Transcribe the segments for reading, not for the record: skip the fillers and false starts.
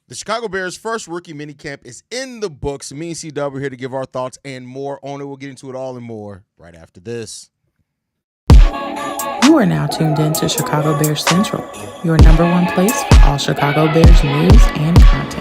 The Chicago Bears' first rookie minicamp is in the books. Me and C-Dub are here to give our thoughts and more on it. We'll get into it all and more right after this. You are now tuned in to Chicago Bears Central, your number one place for all Chicago Bears news and content.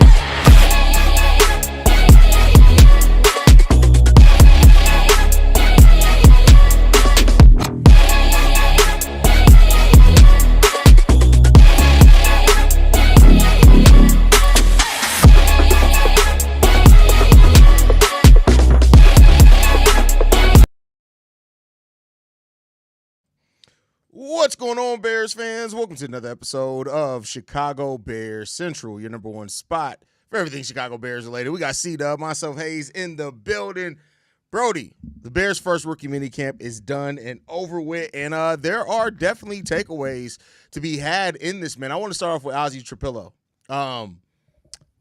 What's going on, Bears fans? Welcome to another episode of Chicago Bears Central, your number one spot for everything Chicago Bears related. We got C-Dub, myself, Haize in the building. Brody, the Bears' first rookie minicamp is done and over with, and there are definitely takeaways to be had in this, man. I want to start off with Ozzy Trapilo.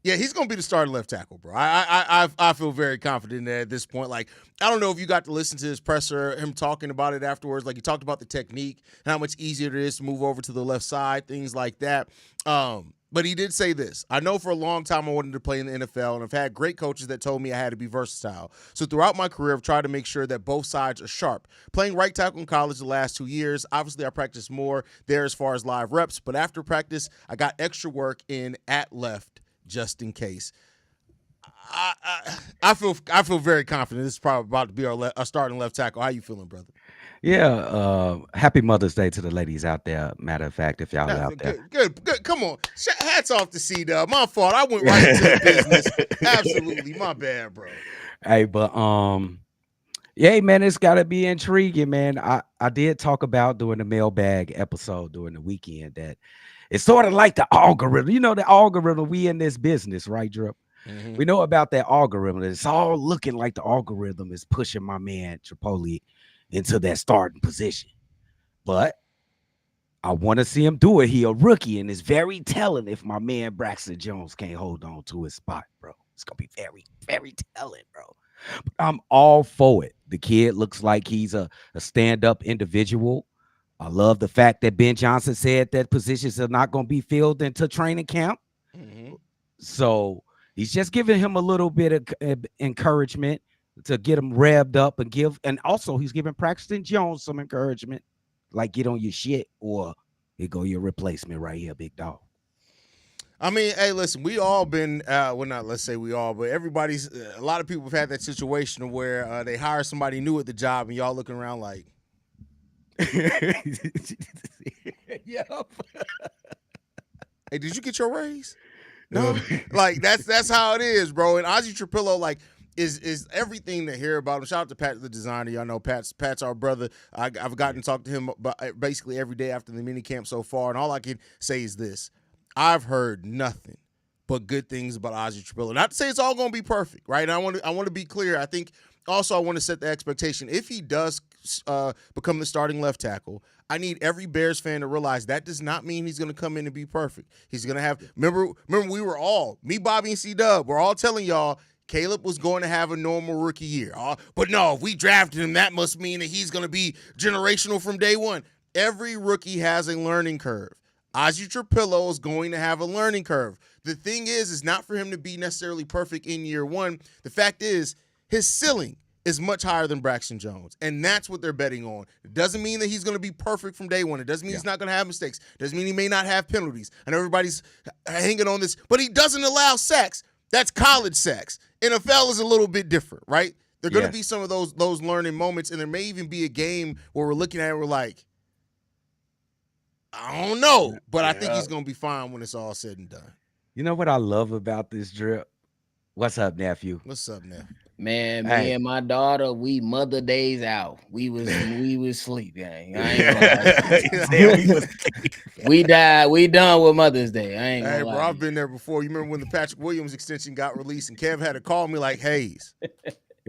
Yeah, he's going to be the starting left tackle, bro. I feel very confident at this point. Like, I don't know if you got to listen to his presser, him talking about it afterwards. Like, he talked about the technique and how much easier it is to move over to the left side, things like that. But he did say this. I know for a long time I wanted to play in the NFL, and I've had great coaches that told me I had to be versatile. So throughout my career, I've tried to make sure that both sides are sharp. Playing right tackle in college the last 2 years, obviously I practiced more there as far as live reps, but after practice, I got extra work in at left just in case. I feel very confident this is probably about to be our starting left tackle. How you feeling, brother? Yeah, happy Mother's Day to the ladies out there. Matter of fact, if y'all out there. Good. Come on. Hats off to C-Dub. My fault. I went right into the business. Absolutely. My bad, bro. Hey, but yeah, man, it's gotta be intriguing, man. I did talk about during the mailbag episode during the weekend that it's sort of like the algorithm. You know, the algorithm, we in this business, right, Drip? Mm-hmm. We know about that algorithm. It's all looking like the algorithm is pushing my man Trapilo into that starting position. But I want to see him do it. He a rookie, and it's very telling if my man Braxton Jones can't hold on to his spot, bro. It's going to be very, very telling, bro. But I'm all for it. The kid looks like he's a stand-up individual. I love the fact that Ben Johnson said that positions are not going to be filled into training camp. Mm-hmm. So he's just giving him a little bit of encouragement to get him revved up and also he's giving Braxton Jones some encouragement, like get on your shit or here go your replacement right here, big dog. I mean, hey, listen, we all been, well, not let's say we all, but everybody's, a lot of people have had that situation where they hire somebody new at the job and y'all looking around like, yep. Hey, did you get your raise? No, like that's how it is, bro. And Ozzy Trapilo, like, is everything to hear about him. Shout out to Pat, the designer. Y'all know Pat's our brother. I've gotten to talk to him about basically every day after the minicamp so far, and all I can say is this: I've heard nothing but good things about Ozzy Trapilo. Not to say it's all going to be perfect, right? And I want to be clear. I think also I want to set the expectation. If he does become the starting left tackle, I need every Bears fan to realize that does not mean he's going to come in and be perfect. He's going to have – remember we were all – me, Bobby, and C-Dub, we're all telling y'all Caleb was going to have a normal rookie year. But no, if we drafted him, that must mean that he's going to be generational from day one. Every rookie has a learning curve. Ozzy Trapilo is going to have a learning curve. The thing is not for him to be necessarily perfect in year one. The fact is his ceiling is much higher than Braxton Jones, and that's what they're betting on. It doesn't mean that he's going to be perfect from day one. It doesn't mean he's not going to have mistakes. It doesn't mean he may not have penalties. I know everybody's hanging on this, but he doesn't allow sacks. That's college sacks. NFL is a little bit different, right? There are going to be some of those learning moments, and there may even be a game where we're looking at it and we're like, I don't know, but I think he's going to be fine when it's all said and done. You know what I love about this Drip? What's up, nephew? What's up, nephew? Man, me and my daughter, we Mother Days out. We was sleep, gang. We done with Mother's Day. I ain't gonna lie. Bro, I've been there before. You remember when the Patrick Williams extension got released and Kev had to call me like, Haize,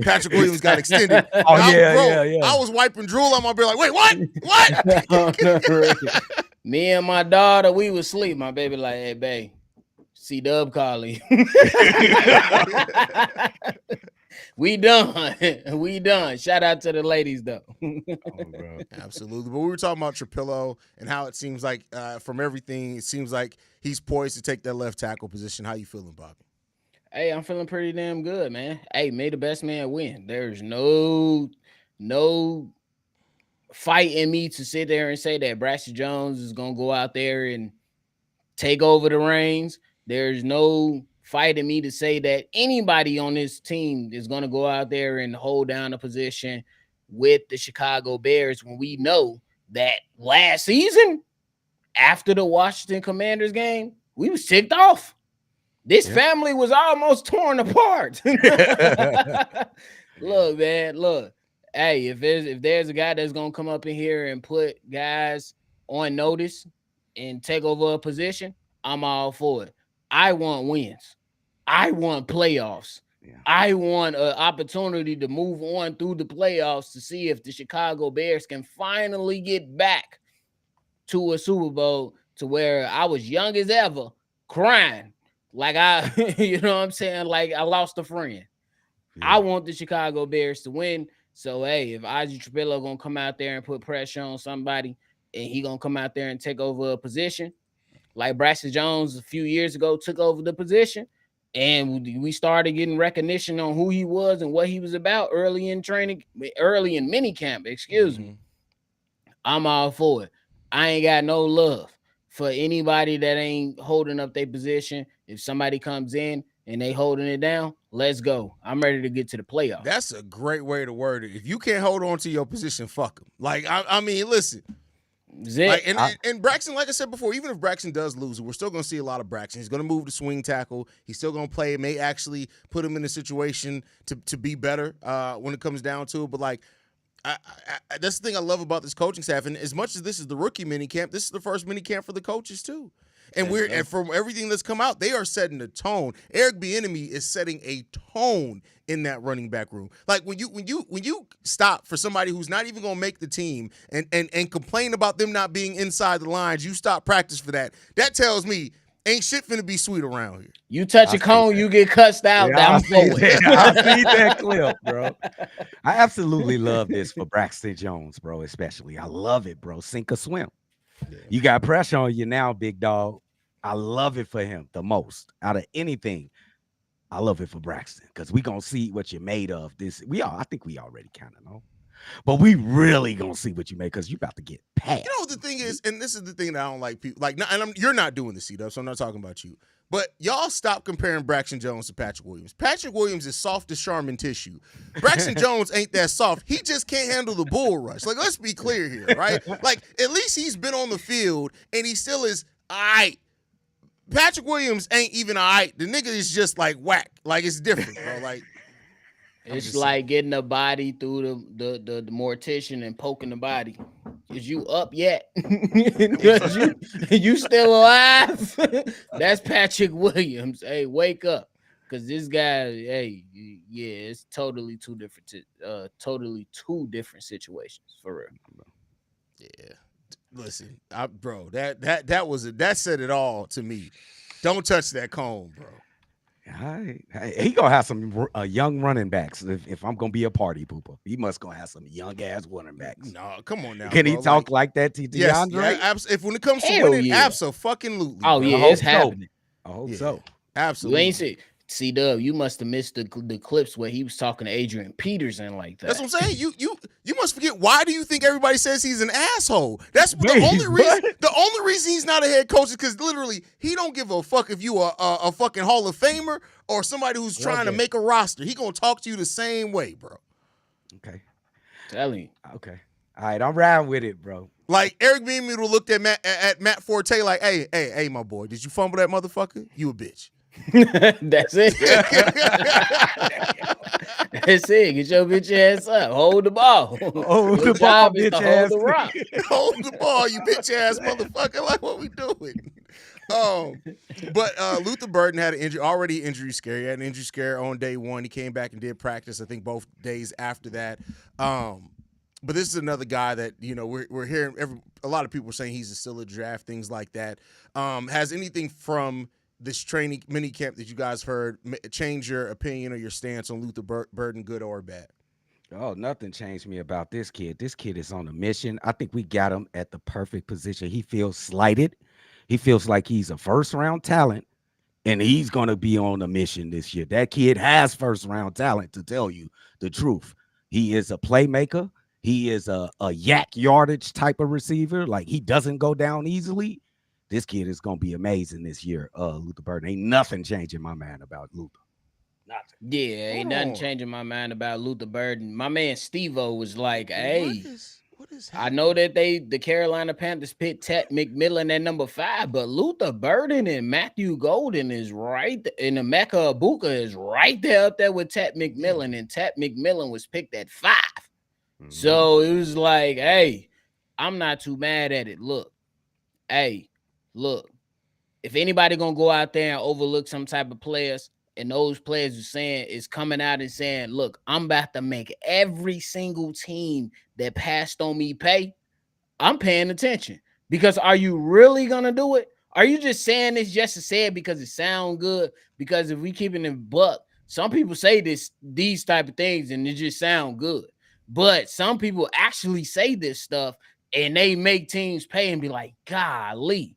Patrick Williams got extended. I was wiping drool on my beard like, wait, what? Me and my daughter, we was sleep. My baby like, hey, babe, C-Dub calling. We done. We done. Shout out to the ladies though. Oh, bro. Absolutely. But we were talking about Trapilo and how it seems like from everything, it seems like he's poised to take that left tackle position. How you feeling, Bobby? Hey, I'm feeling pretty damn good, man. Hey, may the best man win. There's no fight in me to sit there and say that Braxton Jones is gonna go out there and take over the reins. There's no fight in me to say that anybody on this team is gonna go out there and hold down a position with the Chicago Bears when we know that last season, after the Washington Commanders game, we was ticked off. This family was almost torn apart. Look, man, look. Hey, if there's a guy that's gonna come up in here and put guys on notice and take over a position, I'm all for it. I want wins. I want playoffs. Yeah. I want an opportunity to move on through the playoffs to see if the Chicago Bears can finally get back to a Super Bowl to where I was young as ever, crying. Like you know what I'm saying? Like I lost a friend. Yeah. I want the Chicago Bears to win. So hey, if Ozzy Trapilo gonna come out there and put pressure on somebody, and he gonna come out there and take over a position, like Braxton Jones a few years ago took over the position, and we started getting recognition on who he was and what he was about early in minicamp. Excuse me. I'm all for it. I ain't got no love for anybody that ain't holding up their position. If somebody comes in and they holding it down, let's go. I'm ready to get to the playoffs. That's a great way to word it. If you can't hold on to your position, fuck him. Like, I mean, listen. Like, and Braxton, like I said before, even if Braxton does lose, we're still going to see a lot of Braxton. He's going to move to swing tackle. He's still going to play. It may actually put him in a situation to be better when it comes down to it. But, like, that's the thing I love about this coaching staff. And as much as this is the rookie mini camp, this is the first mini camp for the coaches too. And and from everything that's come out, they are setting a tone. Eric Bieniemy is setting a tone in that running back room. Like when you stop for somebody who's not even gonna make the team and complain about them not being inside the lines, you stop practice for that. That tells me ain't shit finna be sweet around here. You touch a cone, you get cussed out. Yeah, I'm going. I see that clip, bro. I absolutely love this for Braxton Jones, bro, especially. I love it, bro. Sink or swim. Yeah. You got pressure on you now, big dog. I love it for him the most. Out of anything, I love it for Braxton because we going to see what you're made of. I think we already kind of know. But we really gonna see what you make because you about to get passed. You know what the thing is, and this is the thing that I don't like people like. You're not doing the C-Dub, so I'm not talking about you. But y'all stop comparing Braxton Jones to Patrick Williams. Patrick Williams is soft as Charmin tissue. Braxton Jones ain't that soft. He just can't handle the bull rush. Like, let's be clear here, right? Like, at least he's been on the field and he still is all right. Patrick Williams ain't even all right. The nigga is just like whack. Like, it's different, bro. Like. It's like getting a body through the mortician and poking the body. Is you up yet? you still alive? That's Patrick Williams. Hey, wake up. Because this guy, hey, yeah, it's totally two different situations for real. Yeah. Listen, bro, that said it all to me. Don't touch that cone, bro. He gonna have some young running backs. If I'm gonna be a party pooper, he must gonna have some young ass running backs. No, come on now. Can bro. he talk like that to DeAndre? Yes, if when it comes to winning, absolutely. Oh bro. yeah, it's happening. I hope so. Absolutely. You ain't see C-Dub, you must have missed the clips where he was talking to Adrian Peterson like that. That's what I'm saying. You must forget. Why do you think everybody says he's an asshole? That's the only reason. The only reason he's not a head coach is because literally he don't give a fuck if you are a fucking Hall of Famer or somebody who's trying to make a roster. He gonna talk to you the same way, bro. Okay. Telling you. Okay. All right, I'm riding with it, bro. Like Eric Bieniemy would looked at Matt Forte like, hey, my boy, did you fumble that motherfucker? You a bitch. That's it. That's it. Get your bitch ass up. Hold the ball. Hold the ball, bitch ass. Hold the rock. Hold the ball, you bitch ass motherfucker. Like, what we doing? But Luther Burden had an injury scare. He had an injury scare on day one. He came back and did practice, I think, both days after that. But this is another guy that, you know, we're hearing a lot of people saying he's still a draft, things like that. Has anything from this training mini camp that you guys heard change your opinion or your stance on Luther Burden, good or bad? Oh, nothing changed me about this kid. This kid is on a mission. I think we got him at the perfect position. He feels slighted. He feels like he's a first round talent, and he's going to be on a mission this year. That kid has first round talent, to tell you the truth. He is a playmaker. He is a yak yardage type of receiver. Like, he doesn't go down easily. This kid is going to be amazing this year. Luther Burden. Ain't nothing changing my mind about Luther. Nothing. Yeah, ain't nothing changing my mind about Luther Burden. My man Steve-O was like, hey, what is I know that the Carolina Panthers picked Ted McMillan at number 5, but Luther Burden and Matthew Golden is right, and Emeka Ibuka is right there up there with Ted McMillan, and Ted McMillan was picked at 5. Mm-hmm. So it was like, hey, I'm not too mad at it. Look, if anybody gonna go out there and overlook some type of players, and those players is coming out and saying, look, I'm about to make every single team that passed on me pay, I'm paying attention. Because are you really going to do it? Are you just saying this just to say it because it sounds good? Because if we keep it in buck, some people say these type of things and it just sound good. But some people actually say this stuff and they make teams pay and be like, golly,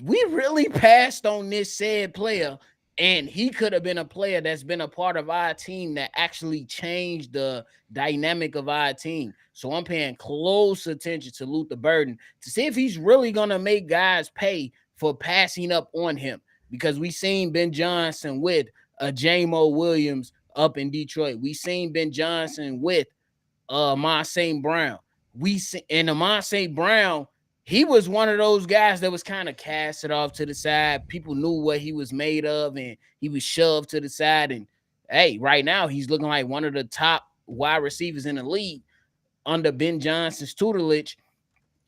we really passed on this said player. And he could have been a player that's been a part of our team that actually changed the dynamic of our team. So I'm paying close attention to Luther Burden to see if he's really going to make guys pay for passing up on him. Because we seen Ben Johnson with J-Mo Williams up in Detroit. We seen Ben Johnson with Amon St. Brown. Amon St. Brown, he was one of those guys that was kind of casted off to the side. People knew what he was made of, and he was shoved to the side. And, hey, right now he's looking like one of the top wide receivers in the league under Ben Johnson's tutelage.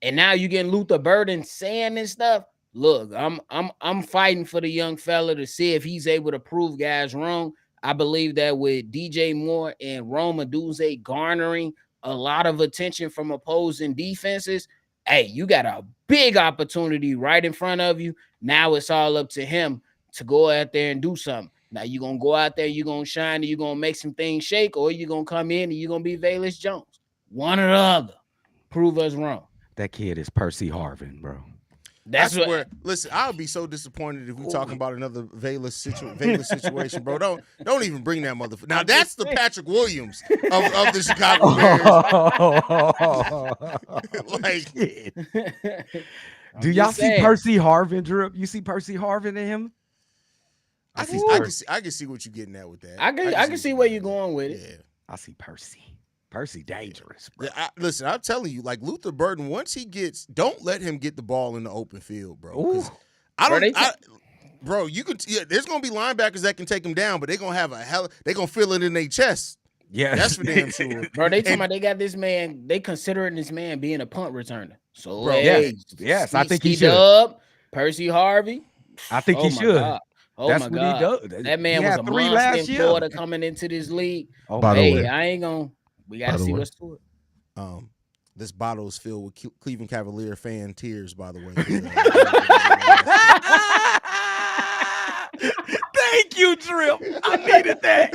And now you're getting Luther Burden saying this stuff. Look, I'm fighting for the young fella to see if he's able to prove guys wrong. I believe that with DJ Moore and Rome Odunze garnering a lot of attention from opposing defenses, hey, you got a big opportunity right in front of you. Now it's all up to him to go out there and do something. Now you're going to go out there, you're going to shine, and you're going to make some things shake, or you're going to come in and you're going to be Velus Jones. One or the other. Prove us wrong. That kid is Percy Harvin, bro. That's where. Listen, I would be so disappointed if we talking about another Velus situation, bro. Don't even bring that motherfucker. Now that's the Patrick Williams of the Chicago Bears. Like, do y'all see Percy Harvin, Drip? You see Percy Harvin in him? I can see what you're getting at with that. I can see where you're going with it. Yeah, I see Percy. Percy dangerous, bro. Listen, I'm telling you, like Luther Burden, once he gets, don't let him get the ball in the open field, bro. Bro, you can. Yeah, there's gonna be linebackers that can take him down, but they're gonna have they're gonna feel it in their chest. Yeah, that's for damn sure. Bro, they talking about they got this man. They considering this man being a punt returner. So, bro, yes, I think he should. Percy Harvey. I think he should. God. That's my God. That man was a monster in Florida coming into this league. Oh, by the way, I ain't gonna. We got to see what's to it. This bottle is filled with Cleveland Cavalier fan tears, by the way. Thank you, Drip. I needed that.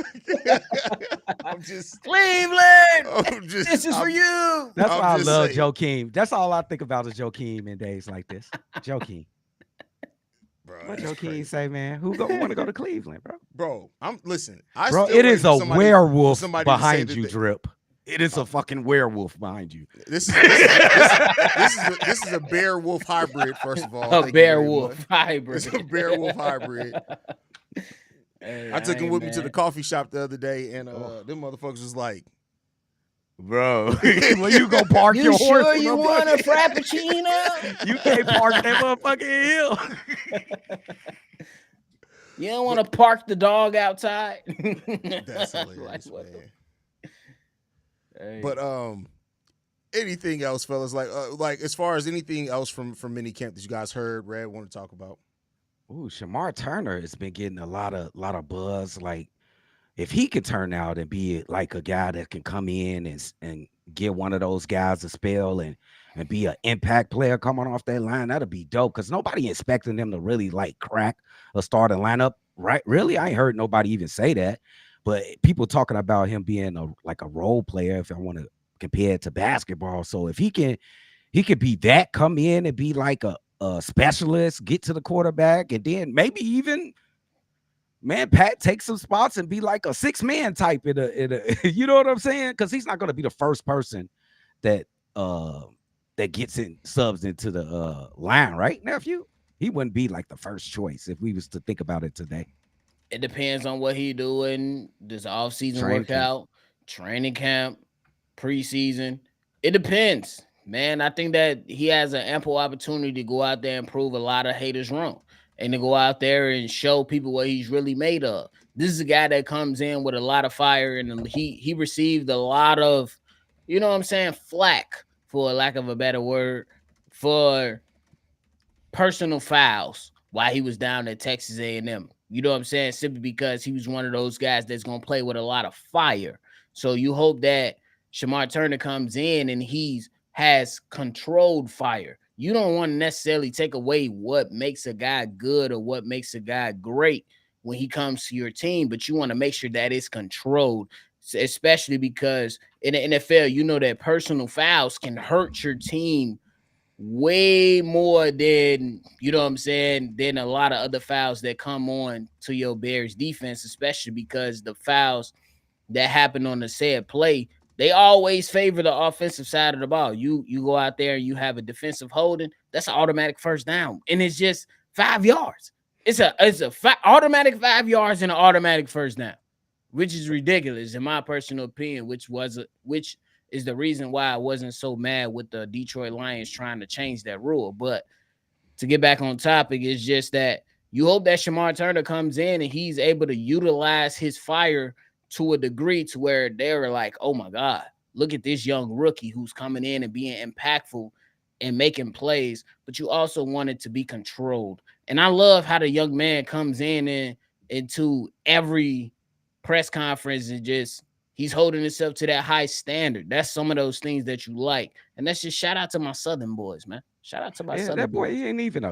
I'm just Cleveland. This is for you. That's why I love Joakim. That's all I think about is Joakim in days like this. Joakim. Bro, what Joakim say, man? Who want to go to Cleveland, bro? Bro, listen. It is a werewolf behind you, Drip. It is a fucking werewolf behind you. This is a bear wolf hybrid. First of all, a bear wolf hybrid. It's a bear wolf hybrid. Hey, I took him with me to the coffee shop the other day, and them motherfuckers was like, "Bro, well, you go park your sure horse. You want a frappuccino? You can't park that motherfucking hill. You don't want to park the dog outside." That's hilarious, man. Hey. But anything else, fellas? Like as far as anything else from minicamp that you guys heard, Red want to talk about? Ooh, Shamar Turner has been getting a lot of buzz. Like, if he could turn out and be like a guy that can come in and get one of those guys a spell and be an impact player coming off that line, that'd be dope. Because nobody expecting them to really like crack a starting lineup, right? Really, I ain't heard nobody even say that. But people talking about him being a role player. If I want to compare it to basketball, so if he could be that, come in and be like a specialist, get to the quarterback, and then maybe even man, Pat take some spots and be like a 6-man type you know what I'm saying? Because he's not gonna be the first person that uh that gets in subs into the line, right, nephew? He wouldn't be like the first choice if we was to think about it today. It depends on what he doing. This off season Training camp. workout, training camp, preseason. It depends, man. I think that he has an ample opportunity to go out there and prove a lot of haters wrong, and to go out there and show people what he's really made of. This is a guy that comes in with a lot of fire, and he received a lot of, you know what I'm saying, flack, for lack of a better word, for personal fouls while he was down at Texas A&M. You know what I'm saying? Simply because he was one of those guys that's going to play with a lot of fire. So you hope that Shamar Turner comes in and he's has controlled fire. You don't want to necessarily take away what makes a guy good or what makes a guy great when he comes to your team, but you want to make sure that it's controlled, especially because in the NFL, you know that personal fouls can hurt your team way more than, you know what I'm saying, than a lot of other fouls that come on to your Bears defense, especially because the fouls that happen on the said play, they always favor the offensive side of the ball. You go out there and you have a defensive holding, that's an automatic first down, and it's just 5 yards. It's a automatic 5 yards and an automatic first down, which is ridiculous in my personal opinion, which is the reason why I wasn't so mad with the Detroit Lions trying to change that rule. But to get back on topic, it's just that you hope that Shamar Turner comes in and he's able to utilize his fire to a degree to where they're like, oh my God, look at this young rookie who's coming in and being impactful and making plays. But you also want it to be controlled. And I love how the young man comes in and into every press conference and just he's holding himself to that high standard. That's some of those things that you like. And that's just shout out to my Southern boys, man. Shout out to my Yeah, Southern that boy, boys. he ain't even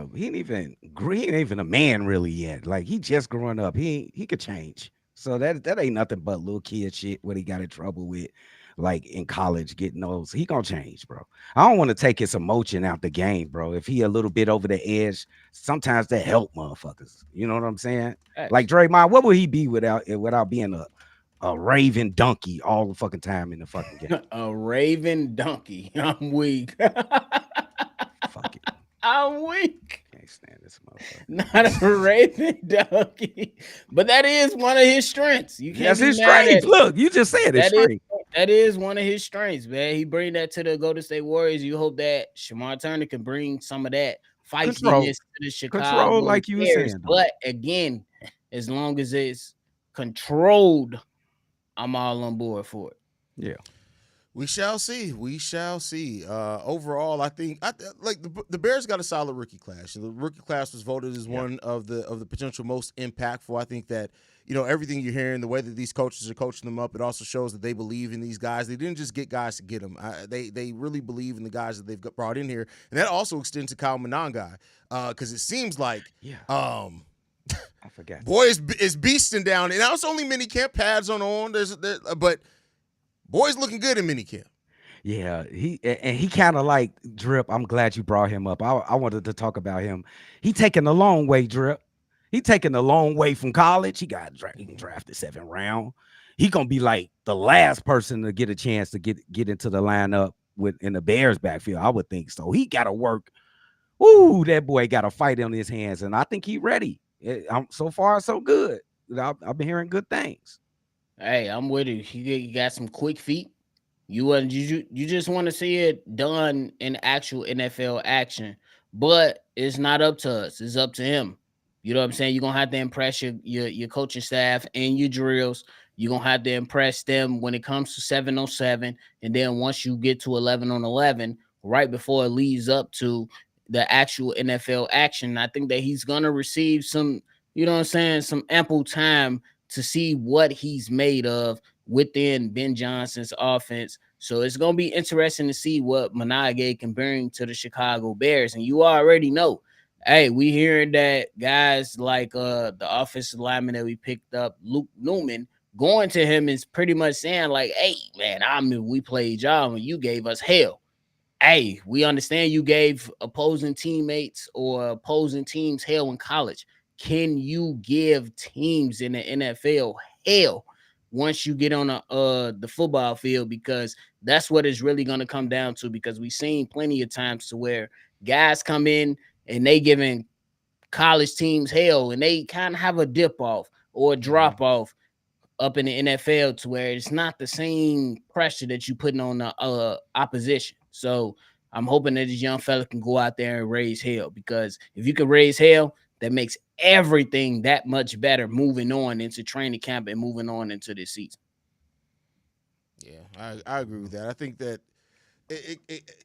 a man really yet. Like he just growing up. He could change. So that ain't nothing but little kid shit what he got in trouble with, like in college getting those. He gonna change, bro. I don't want to take his emotion out the game, bro. If he a little bit over the edge, sometimes that help motherfuckers. You know what I'm saying? Like Facts. Draymond, what would he be without being a raving donkey all the fucking time in the fucking game? A Raven donkey. I'm weak. Fuck it. I'm weak. Can't stand this Not motherfucker. a Raven donkey. But that is one of his strengths. You can't That's be his mad at strength. it. Look, you just said his That is strength. that is one of his strengths, man. He bring that to the Golden State Warriors. You hope that Shamar Turner can bring some of that Control. feistiness to the Control, Chicago like you were Bears. saying, though. But again, as long as it's controlled, I'm all on board for it. Yeah. We shall see. We shall see. Overall, I think like the Bears got a solid rookie class. The rookie class was voted as one of the potential most impactful. I think that everything you're hearing, the way that these coaches are coaching them up, it also shows that they believe in these guys. They didn't just get guys to get them. They really believe in the guys that they've brought in here, and that also extends to Kyle Monangai because it seems like I forgot. boy is beasting down, and now it's only mini camp pads on. But boy's looking good in minicamp. Yeah, he kind of like Drip. I'm glad you brought him up. I wanted to talk about him. He taking a long way, Drip. He taking a long way from college. He drafted 7th round. He gonna be like the last person to get a chance to get into the lineup in the Bears backfield. I would think so. He got to work. Ooh, that boy got a fight on his hands, and I think he ready. So far so good. I've been hearing good things. Hey, I'm with you. You got some quick feet. You just want to see it done in actual NFL action, but it's not up to us. It's up to him. You know what I'm saying? You're gonna have to impress your coaching staff and your drills. You're gonna have to impress them when it comes to 7-on-7, and then once you get to 11-on-11, right before it leads up to the actual NFL action, I think that he's gonna receive some, you know what I'm saying, some ample time to see what he's made of within Ben Johnson's offense, So it's gonna be interesting to see what Minage can bring to the Chicago Bears. And you already know, hey, we hearing that guys like the offensive lineman that we picked up, Luke Newman, going to him is pretty much saying like, hey man, I mean we played y'all and you gave us hell. Hey, we understand you gave opposing teammates or opposing teams hell in college. Can you give teams in the NFL hell once you get on the football field? Because that's what it's really going to come down to. Because we've seen plenty of times to where guys come in and they giving college teams hell, and they kind of have a dip off or a drop off up in the NFL to where it's not the same pressure that you putting on the opposition. So I'm hoping that this young fella can go out there and raise hell, because if you can raise hell, that makes everything that much better moving on into training camp and moving on into this season. Yeah, I agree with that. I think that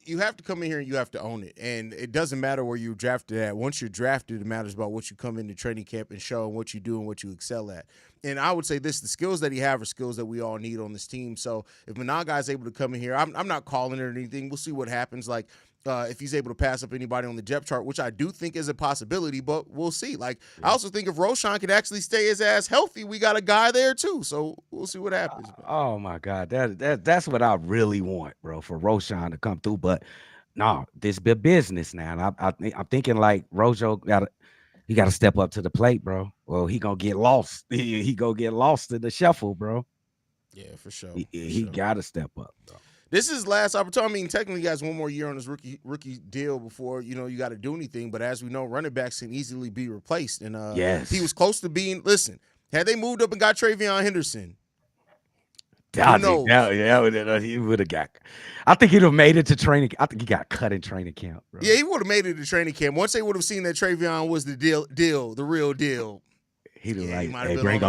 you have to come in here and you have to own it. And it doesn't matter where you're drafted at. Once you're drafted, it matters about what you come into training camp and show and what you do and what you excel at. And I would say this, the skills that he have are skills that we all need on this team. So if Managa is able to come in here, I'm not calling it or anything. We'll see what happens. Like, if he's able to pass up anybody on the depth chart, which I do think is a possibility, but we'll see. Like, I also think if Roshan can actually stay his ass healthy, we got a guy there too. So we'll see what happens. Oh my God, that's what I really want, bro, for Roshan to come through. But no, this be business now. And I'm thinking like Rojo he got to step up to the plate, bro. Well, he gonna get lost. He gonna get lost in the shuffle, bro. Yeah, for sure. He got to step up, bro. This is last opportunity. I mean, technically, he has one more year on his rookie deal before you got to do anything. But as we know, running backs can easily be replaced. And yes, he was close to being. Listen, had they moved up and got Travion Henderson, he would have got. I think he'd have made it to training. I think he got cut in training camp, bro. Yeah, he would have made it to training camp. Once they would have seen that Travion was the real deal. He'd have hey, bring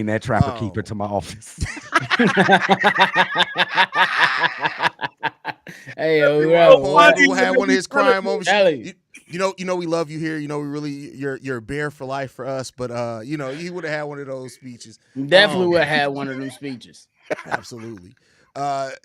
that trapper keeper to my office. Hey, who had one of his crime moments. You know, we love you here. You know, we really you're a bear for life for us. But he would have had one of those speeches. Definitely would have had one of them speeches. Absolutely.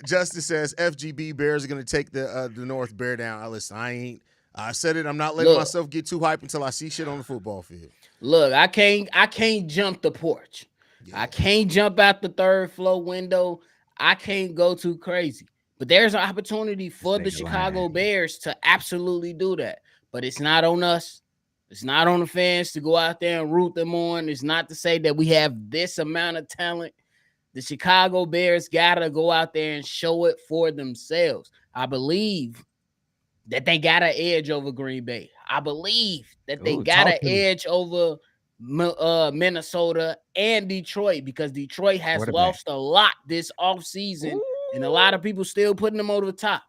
Justice says FGB Bears are going to take the North Bear down. Listen, I said it. I'm not letting myself get too hyped until I see shit on the football field. Look, I can't jump the porch. Yeah. I can't jump out the third floor window. I can't go too crazy. But there's an opportunity for the Chicago Bears to absolutely do that. But it's not on us. It's not on the fans to go out there and root them on. It's not to say that we have this amount of talent. The Chicago Bears got to go out there and show it for themselves. I believe that they got an edge over Green Bay. I believe that they got an edge over Minnesota and Detroit, because Detroit has lost a lot this offseason, and a lot of people still putting them over the top.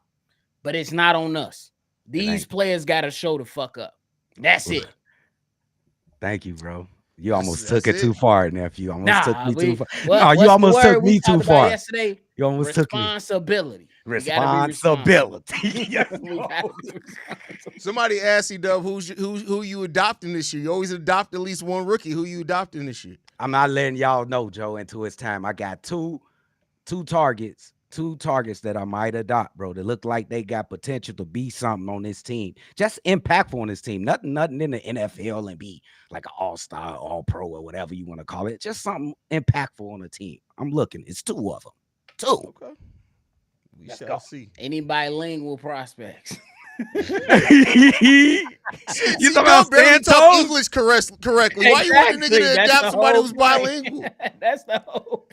But it's not on us. These players got to show the fuck up. That's it. Thank you, bro. You almost took it too far, nephew. You took me too far. You almost took me too far. Yesterday, you almost took me. Responsibility. Somebody asked you, Dub, who you adopting this year? You always adopt at least one rookie. Who you adopting this year? I'm not letting y'all know, Joe, until it's time. I got two targets that I might adopt, bro, that look like they got potential to be something on this team. Just impactful on this team. Nothing in the NFL and be like an all-star, all-pro, or whatever you want to call it. Just something impactful on the team. I'm looking. It's two of them. Two. Okay. We shall see. Any bilingual prospects? You talking about barely talk English correctly. Why you want a nigga to adapt somebody who's bilingual? That's the hope.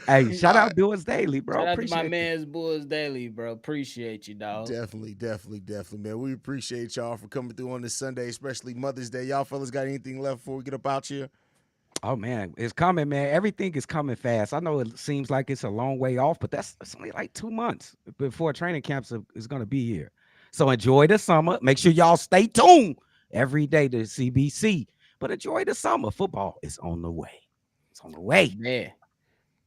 Hey, shout out Bills Daily, bro. Shout out to my man's Bulls Daily, bro. Appreciate you, dog. Definitely, man. We appreciate y'all for coming through on this Sunday, especially Mother's Day. Y'all fellas got anything left before we get up out here? Oh man, it's coming, man. Everything is coming fast. I know it seems like it's a long way off, but that's only like 2 months before training camps is going to be here. So enjoy the summer. Make sure y'all stay tuned every day to CBC. But enjoy the summer. Football is on the way. It's on the way. Man.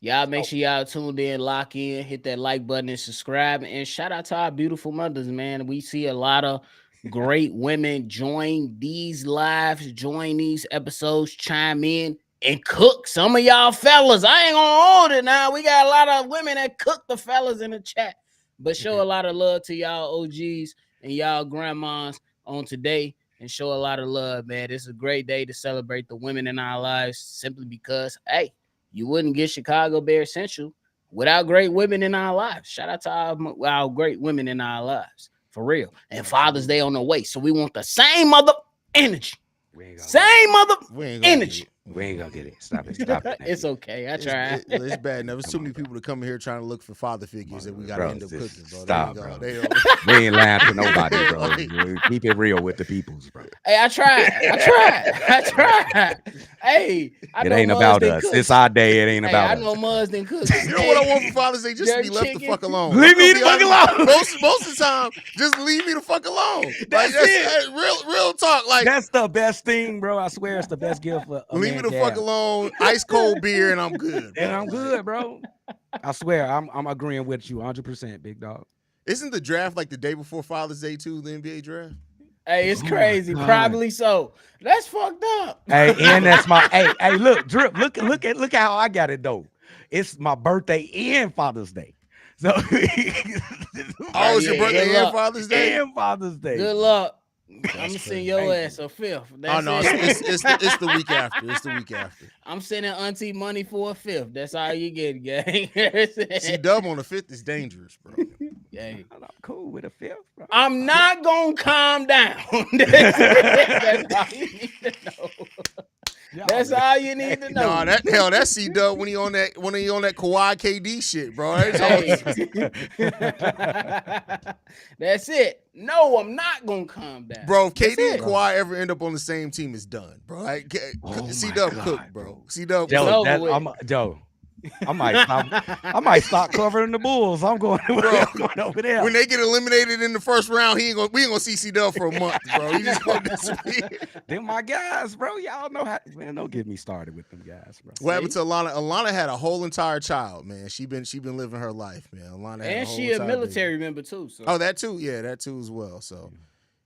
Y'all make sure y'all tuned in, lock in, hit that like button and subscribe. And shout out to our beautiful mothers, man. We see a lot of great women join these lives, join these episodes, chime in. and cook. Some of y'all fellas, I ain't gonna hold it now. We got a lot of women that cook the fellas in the chat, but show a lot of love to y'all OGs and y'all grandmas on today, and show a lot of love, man. It's a great day to celebrate the women in our lives, simply because, hey, you wouldn't get Chicago Bear Central without great women in our lives. Shout out to our great women in our lives, for real. And Father's Day on the way, so we want the same mother energy. Same mother energy. We ain't gonna get it. Stop it. Stop it. It's okay. I tried. It's bad. There's too many people to come in here trying to look for father figures that we got to Bro, end up just cooking, bro. stop, They bro. They don't. We ain't lying to nobody, bro. Keep it real with the peoples, bro. Hey, I tried. Hey, I It know ain't Muzz about didn't us. cook. It's our day. It ain't Hey, about I us. know Muzz didn't cook. You know what I want for Father's Day? Just to be Jerk left the chicken. fuck alone. Leave I'm gonna me be the fuck honest, alone. Most of the time, just leave me the fuck alone. Like That's it. that's real talk. Like That's the best thing, bro. I swear it's the best gift for a leave man me the to fuck have. alone. Ice cold beer and I'm good. And bro. I'm good, bro. I swear, I'm agreeing with you 100%, big dog. Isn't the draft like the day before Father's Day too? The NBA draft. Hey, it's Oh my crazy. God. Probably so. That's fucked up. Hey, and that's my hey, look, Drip, look how I got it though. It's my birthday and Father's Day. So Oh, it's your Yeah, birthday good and luck. Father's Day. and Father's Day. Good luck. I'm That's gonna send crazy. your Thank ass a fifth. Oh That's no, it. it's the week after. It's the week after. I'm sending Auntie money for a fifth. That's all you get, gang. See, Dub on the 5th is dangerous, bro. Hey, I'm cool with a fifth, bro. I'm not gonna calm down. That's all you need to know. That's all you need to know. Nah, that's C Dub when he on that Kawhi KD shit, bro. That's Hey. That's it. No, I'm not gonna calm down. bro, if That's KD and it. Kawhi ever end up on the same team, it's done, bro. Oh C my Dub God, cook, bro. bro. C Dub It's Joe, cook. over with. Joe, I might stop covering the Bulls. I'm going, Bro, going over there. When they get eliminated in the first round, we ain't gonna see C Dub for a month, bro. He just gonna disappear. Them my guys, bro. Y'all know how. Man, don't get me started with them guys, bro. What happened to Alana? Alana had a whole entire child, man. She been living her life, man. Alana had And whole she a entire military baby. member too. So Oh, that too, yeah, that too as well. So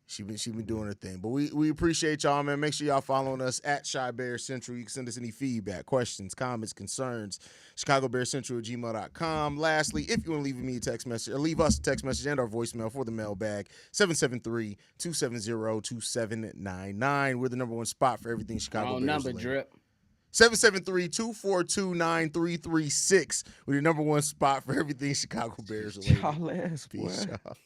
she been doing her thing. But we appreciate y'all, man. Make sure y'all following us at Shy Bear Central. You can send us any feedback, questions, comments, concerns. ChicagoBearCentral@gmail.com. Lastly, if you want to leave me a text message or leave us a text message and our voicemail for the mailbag, 773-270-2799. We're the #1 spot for everything Chicago wrong Bears number, related. Drip. 773-242-9336. We're the #1 spot for everything Chicago Bears related. Y'all ass, boy. Peace, y'all.